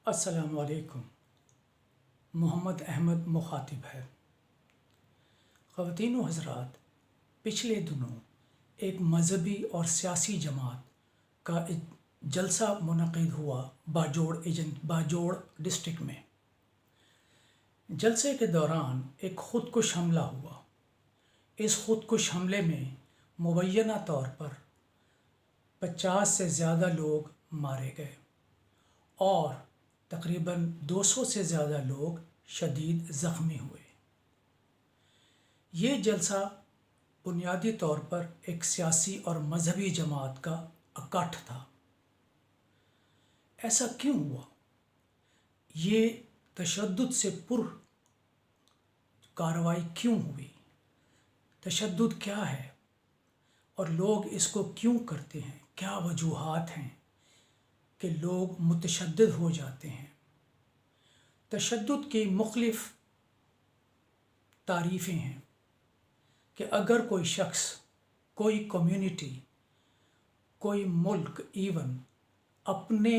السلام علیکم۔ محمد احمد مخاطب ہے۔ خواتین و حضرات، پچھلے دنوں ایک مذہبی اور سیاسی جماعت کا ایک جلسہ منعقد ہوا باجوڑ ڈسٹرکٹ میں۔ جلسے کے دوران ایک خودکش حملہ ہوا۔ اس خودکش حملے میں مبینہ طور پر 50 سے زیادہ لوگ مارے گئے اور تقریباً 200 سے زیادہ لوگ شدید زخمی ہوئے۔ یہ جلسہ بنیادی طور پر ایک سیاسی اور مذہبی جماعت کا اکٹھ تھا۔ ایسا کیوں ہوا؟ یہ تشدد سے پر کارروائی کیوں ہوئی؟ تشدد کیا ہے اور لوگ اس کو کیوں کرتے ہیں؟ کیا وجوہات ہیں کہ لوگ متشدد ہو جاتے ہیں؟ تشدد کی مختلف تعریفیں ہیں کہ اگر کوئی شخص، کوئی کمیونٹی، کوئی ملک ایون اپنے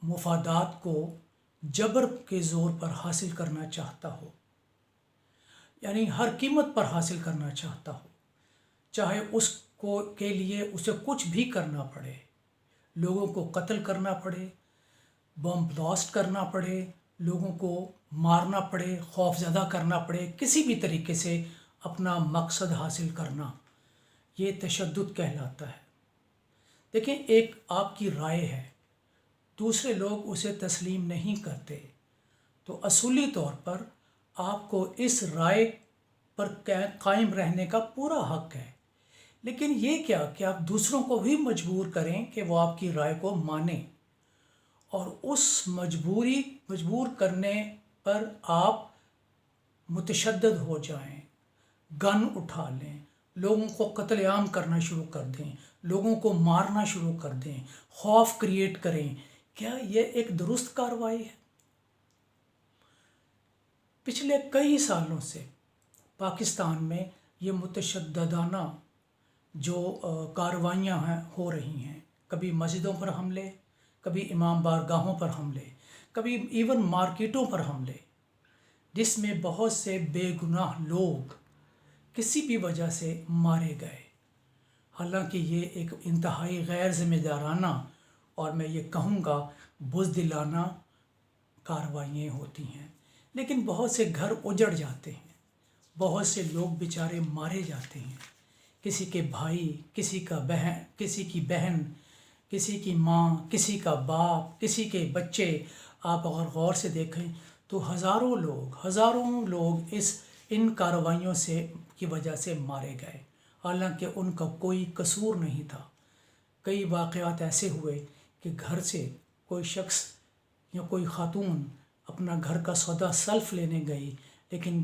مفادات کو جبر کے زور پر حاصل کرنا چاہتا ہو، یعنی ہر قیمت پر حاصل کرنا چاہتا ہو، چاہے اس کو کے لیے اسے کچھ بھی کرنا پڑے، لوگوں کو قتل کرنا پڑے، بم بلاسٹ کرنا پڑے، لوگوں کو مارنا پڑے، خوف زدہ کرنا پڑے، کسی بھی طریقے سے اپنا مقصد حاصل کرنا، یہ تشدد کہلاتا ہے۔ دیکھیں، ایک آپ کی رائے ہے، دوسرے لوگ اسے تسلیم نہیں کرتے، تو اصولی طور پر آپ کو اس رائے پر قائم رہنے کا پورا حق ہے، لیکن یہ کیا کہ آپ دوسروں کو بھی مجبور کریں کہ وہ آپ کی رائے کو مانیں، اور اس مجبور کرنے پر آپ متشدد ہو جائیں، گن اٹھا لیں، لوگوں کو قتل عام کرنا شروع کر دیں، لوگوں کو مارنا شروع کر دیں، خوف کریٹ کریں۔ کیا یہ ایک درست کارروائی ہے؟ پچھلے کئی سالوں سے پاکستان میں یہ متشددانہ جو کارروائیاں ہو رہی ہیں، کبھی مسجدوں پر حملے، کبھی امام بارگاہوں پر حملے، کبھی ایون مارکیٹوں پر حملے، جس میں بہت سے بے گناہ لوگ کسی بھی وجہ سے مارے گئے۔ حالانکہ یہ ایک انتہائی غیر ذمہ دارانہ اور میں یہ کہوں گا بزدلانہ کارروائیاں ہوتی ہیں، لیکن بہت سے گھر اجڑ جاتے ہیں، بہت سے لوگ بیچارے مارے جاتے ہیں، کسی کے بھائی، کسی کی بہن، کسی کی ماں، کسی کا باپ، کسی کے بچے۔ آپ اگر غور سے دیکھیں تو ہزاروں لوگ ان کارروائیوں کی وجہ سے مارے گئے، حالانکہ ان کا کوئی قصور نہیں تھا۔ کئی واقعات ایسے ہوئے کہ گھر سے کوئی شخص یا کوئی خاتون اپنا گھر کا سودا سلف لینے گئی، لیکن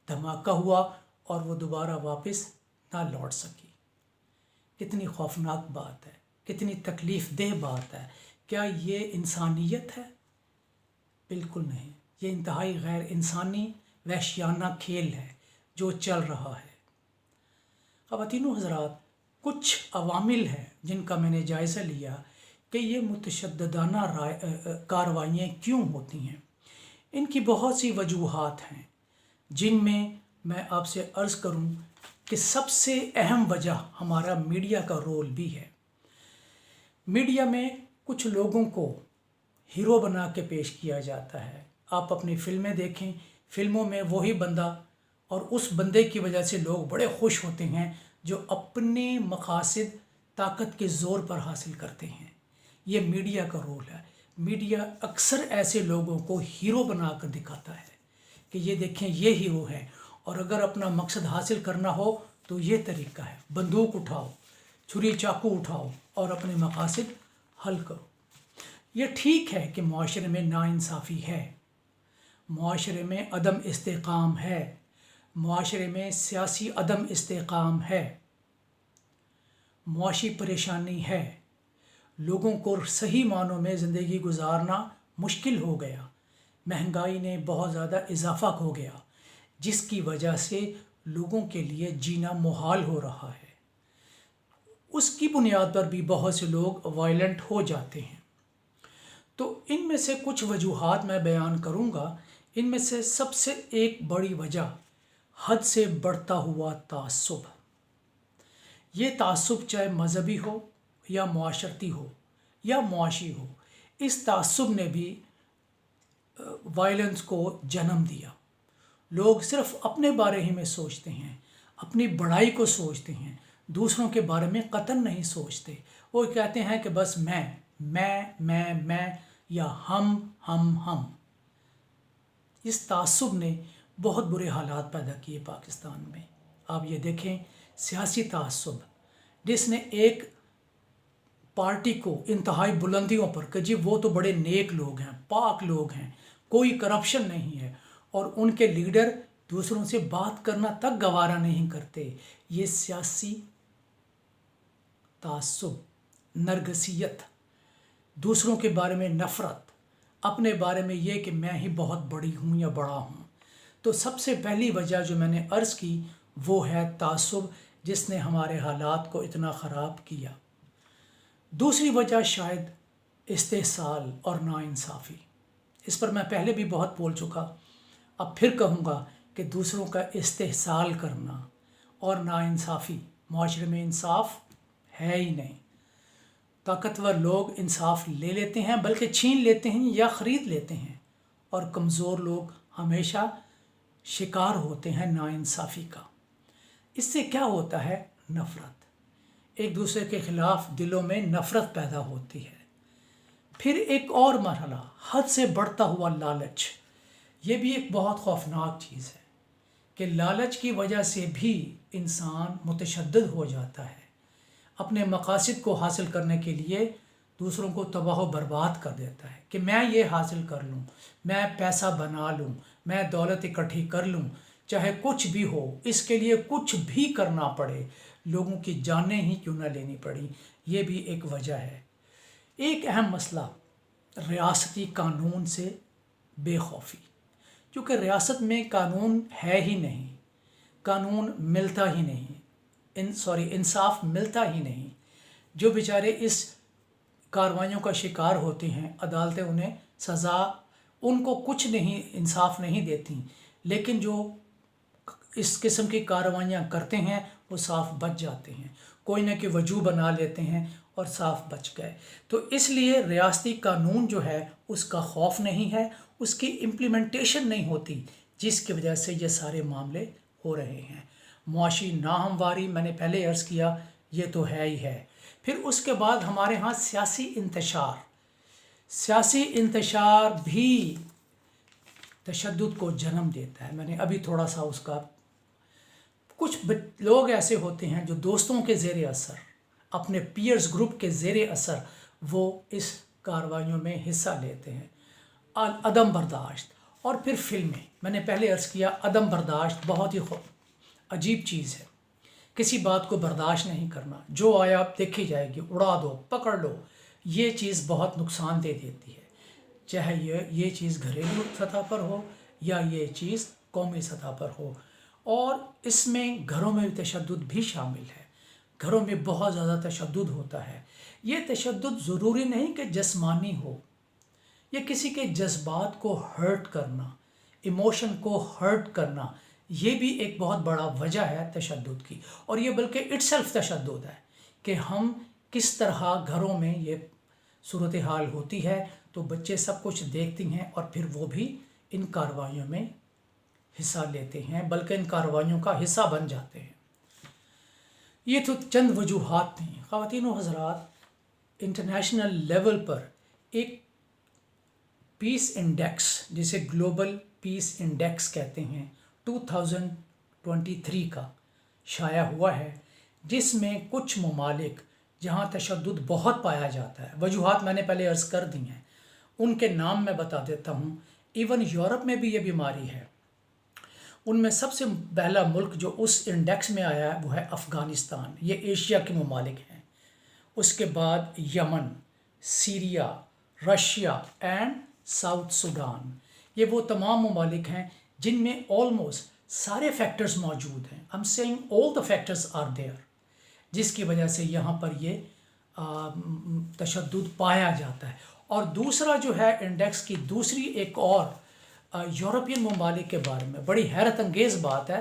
دھماکہ ہوا اور وہ دوبارہ واپس نہ لوٹ سکی۔ کتنی خوفناک بات ہے، کتنی تکلیف دہ بات ہے۔ کیا یہ انسانیت ہے؟ بالکل نہیں، یہ انتہائی غیر انسانی وحشیانہ کھیل ہے جو چل رہا ہے۔ خواتین و حضرات، کچھ عوامل ہیں جن کا میں نے جائزہ لیا کہ یہ متشددانہ کارروائیاں کیوں ہوتی ہیں۔ ان کی بہت سی وجوہات ہیں، جن میں آپ سے عرض کروں کہ سب سے اہم وجہ ہمارا میڈیا کا رول بھی ہے۔ میڈیا میں کچھ لوگوں کو ہیرو بنا کے پیش کیا جاتا ہے۔ آپ اپنی فلمیں دیکھیں، فلموں میں وہی بندہ اور اس بندے کی وجہ سے لوگ بڑے خوش ہوتے ہیں جو اپنے مقاصد طاقت کے زور پر حاصل کرتے ہیں۔ یہ میڈیا کا رول ہے۔ میڈیا اکثر ایسے لوگوں کو ہیرو بنا کر دکھاتا ہے کہ یہ دیکھیں، یہ ہیرو ہے، اور اگر اپنا مقصد حاصل کرنا ہو تو یہ طریقہ ہے، بندوق اٹھاؤ، چھری چاقو اٹھاؤ اور اپنے مقاصد حل کرو۔ یہ ٹھیک ہے کہ معاشرے میں ناانصافی ہے، معاشرے میں عدم استحکام ہے، معاشرے میں سیاسی عدم استحکام ہے، معاشی پریشانی ہے، لوگوں کو صحیح معنوں میں زندگی گزارنا مشکل ہو گیا، مہنگائی نے بہت زیادہ اضافہ ہو گیا، جس کی وجہ سے لوگوں کے لیے جینا محال ہو رہا ہے۔ اس کی بنیاد پر بھی بہت سے لوگ وائلنٹ ہو جاتے ہیں۔ تو ان میں سے کچھ وجوہات میں بیان کروں گا. ان میں سے سب سے ایک بڑی وجہ حد سے بڑھتا ہوا تعصب. یہ تعصب چاہے مذہبی ہو یا معاشرتی ہو یا معاشی ہو، اس تعصب نے بھی وائلنس کو جنم دیا. لوگ صرف اپنے بارے ہی میں سوچتے ہیں، اپنی بڑائی کو سوچتے ہیں، دوسروں کے بارے میں قطعاً نہیں سوچتے. وہ کہتے ہیں کہ بس میں یا ہم. اس تعصب نے بہت برے حالات پیدا کیے پاکستان میں. آپ یہ دیکھیں، سیاسی تعصب جس نے ایک پارٹی کو انتہائی بلندیوں پر کہ جی وہ تو بڑے نیک لوگ ہیں، پاک لوگ ہیں، کوئی کرپشن نہیں ہے، اور ان کے لیڈر دوسروں سے بات کرنا تک گوارا نہیں کرتے. یہ سیاسی تعصب، نرگسیت، دوسروں کے بارے میں نفرت، اپنے بارے میں یہ کہ میں ہی بہت بڑی ہوں یا بڑا ہوں. تو سب سے پہلی وجہ جو میں نے عرض کی وہ ہے تعصب، جس نے ہمارے حالات کو اتنا خراب کیا. دوسری وجہ شاید استحصال اور ناانصافی. اس پر میں پہلے بھی بہت بول چکا، اب پھر کہوں گا کہ دوسروں کا استحصال کرنا اور ناانصافی. معاشرے میں انصاف ہے ہی نہیں. طاقتور لوگ انصاف لے لیتے ہیں، بلکہ چھین لیتے ہیں یا خرید لیتے ہیں، اور کمزور لوگ ہمیشہ شکار ہوتے ہیں ناانصافی کا. اس سے کیا ہوتا ہے؟ نفرت. ایک دوسرے کے خلاف دلوں میں نفرت پیدا ہوتی ہے. پھر ایک اور مرحلہ، حد سے بڑھتا ہوا لالچ. یہ بھی ایک بہت خوفناک چیز ہے کہ لالچ کی وجہ سے بھی انسان متشدد ہو جاتا ہے. اپنے مقاصد کو حاصل کرنے کے لیے دوسروں کو تباہ و برباد کر دیتا ہے کہ میں یہ حاصل کر لوں، میں پیسہ بنا لوں، میں دولت اکٹھی کر لوں، چاہے کچھ بھی ہو، اس کے لیے کچھ بھی کرنا پڑے، لوگوں کی جانیں ہی کیوں نہ لینی پڑی. یہ بھی ایک وجہ ہے. ایک اہم مسئلہ ریاستی قانون سے بے خوفی. کیونکہ ریاست میں قانون ہے ہی نہیں، قانون ملتا ہی نہیں، انصاف ملتا ہی نہیں. جو بیچارے اس کاروائیوں کا شکار ہوتے ہیں، عدالتیں انہیں سزا، ان کو کچھ نہیں، انصاف نہیں دیتی، لیکن جو اس قسم کی کاروائیاں کرتے ہیں وہ صاف بچ جاتے ہیں، کوئی نہ کوئی وجہ بنا لیتے ہیں اور صاف بچ گئے. تو اس لیے ریاستی قانون جو ہے اس کا خوف نہیں ہے، اس کی امپلیمنٹیشن نہیں ہوتی، جس کی وجہ سے یہ سارے معاملے ہو رہے ہیں. معاشی ناہمواری میں نے پہلے عرض کیا، یہ تو ہے ہی ہے. پھر اس کے بعد ہمارے ہاں سیاسی انتشار بھی تشدد کو جنم دیتا ہے. میں نے ابھی تھوڑا سا اس کا، کچھ لوگ ایسے ہوتے ہیں جو دوستوں کے زیر اثر، اپنے پیئرز گروپ کے زیر اثر وہ اس کاروائیوں میں حصہ لیتے ہیں. عدم برداشت. اور پھر فلمیں، میں نے پہلے عرض کیا عدم برداشت بہت ہی عجیب چیز ہے. کسی بات کو برداشت نہیں کرنا، جو آیا دیکھی جائے گی، اڑا دو، پکڑ لو. یہ چیز بہت نقصان دے دیتی ہے، چاہے یہ چیز گھریلو سطح پر ہو یا یہ چیز قومی سطح پر ہو. اور اس میں گھروں میں تشدد بھی شامل ہے. گھروں میں بہت زیادہ تشدد ہوتا ہے. یہ تشدد ضروری نہیں کہ جسمانی ہو، یہ کسی کے جذبات کو ہرٹ کرنا، ایموشن کو ہرٹ کرنا، یہ بھی ایک بہت بڑا وجہ ہے تشدد کی. اور یہ بلکہ اٹ سیلف تشدد ہے کہ ہم کس طرح گھروں میں یہ صورتحال ہوتی ہے تو بچے سب کچھ دیکھتی ہیں اور پھر وہ بھی ان کارروائیوں میں حصہ لیتے ہیں، بلکہ ان کارروائیوں کا حصہ بن جاتے ہیں. یہ تو چند وجوہات تھیں. خواتین و حضرات، انٹرنیشنل لیول پر ایک پیس انڈیکس، جسے گلوبل پیس انڈیکس کہتے ہیں، 2023 کا شائع ہوا ہے، جس میں کچھ ممالک جہاں تشدد بہت پایا جاتا ہے، وجوہات میں نے پہلے عرض کر دی ہیں، ان کے نام میں بتا دیتا ہوں. ایون یورپ میں بھی یہ بیماری ہے. ان میں سب سے پہلا ملک جو اس انڈیکس میں آیا ہے وہ ہے افغانستان. یہ ایشیا کے ممالک ہیں. اس کے بعد Yemen, Syria, Russia and South Sudan. یہ وہ تمام ممالک ہیں جن میں آلموسٹ سارے فیکٹرز موجود ہیں. I'm saying all the factors are there، جس کی وجہ سے یہاں پر یہ تشدد پایا جاتا ہے. اور دوسرا جو ہے انڈیکس کی دوسری ایک اور یورپین ممالک کے بارے میں بڑی حیرت انگیز بات ہے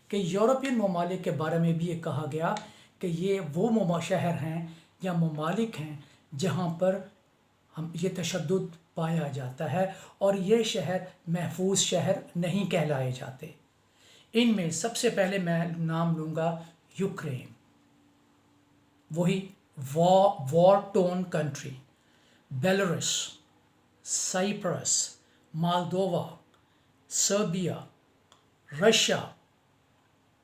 کہ یورپین ممالک کے بارے میں بھی یہ کہا گیا کہ یہ وہ شہر ہیں یا ممالک ہیں جہاں پر یہ تشدد پایا جاتا ہے، اور یہ شہر محفوظ شہر نہیں کہلائے جاتے۔ ان میں سب سے پہلے میں نام لوں گا یوکرین، وہی war torn country, Belarus, Cyprus, Moldova, Serbia, Russia,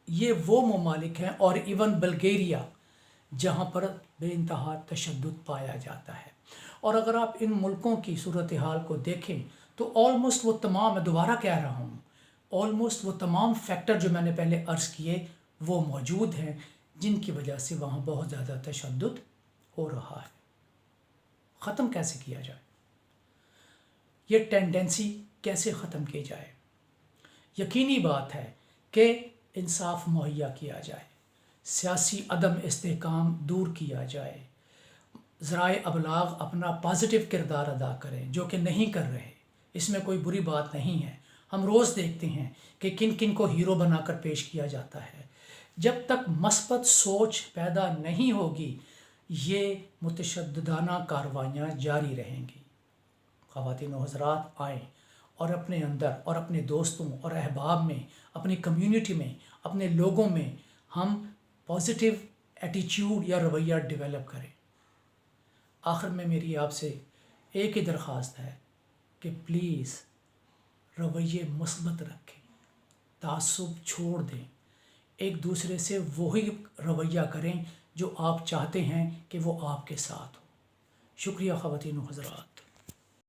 یہ وہ ممالک ہیں، اور ایون بلغیریا جہاں پر بے انتہا تشدد پایا جاتا ہے۔ اور اگر آپ ان ملکوں کی صورتحال کو دیکھیں تو آلموسٹ وہ تمام، میں دوبارہ کہہ رہا ہوں، آلموسٹ وہ تمام فیکٹر جو میں نے پہلے عرض کیے وہ موجود ہیں جن کی وجہ سے وہاں بہت زیادہ تشدد ہو رہا ہے۔ ختم کیسے کیا جائے؟ یہ ٹینڈنسی کیسے ختم کی جائے؟ یقینی بات ہے کہ انصاف مہیا کیا جائے، سیاسی عدم استحکام دور کیا جائے، ذرائع ابلاغ اپنا پازیٹیو کردار ادا کریں جو کہ نہیں کر رہے، اس میں کوئی بری بات نہیں ہے۔ ہم روز دیکھتے ہیں کہ کن کن کو ہیرو بنا کر پیش کیا جاتا ہے۔ جب تک مثبت سوچ پیدا نہیں ہوگی یہ متشددانہ کارروائیاں جاری رہیں گی۔ خواتین و حضرات، آئیں اور اپنے اندر اور اپنے دوستوں اور احباب میں، اپنی کمیونٹی میں، اپنے لوگوں میں ہم پازیٹیو ایٹیچیوڈ یا رویہ ڈیولپ کریں۔ آخر میں میری آپ سے ایک ہی درخواست ہے کہ پلیز رویے مثبت رکھیں، تعصب چھوڑ دیں، ایک دوسرے سے وہی رویہ کریں جو آپ چاہتے ہیں کہ وہ آپ کے ساتھ ہو۔ شکریہ خواتین و حضرات۔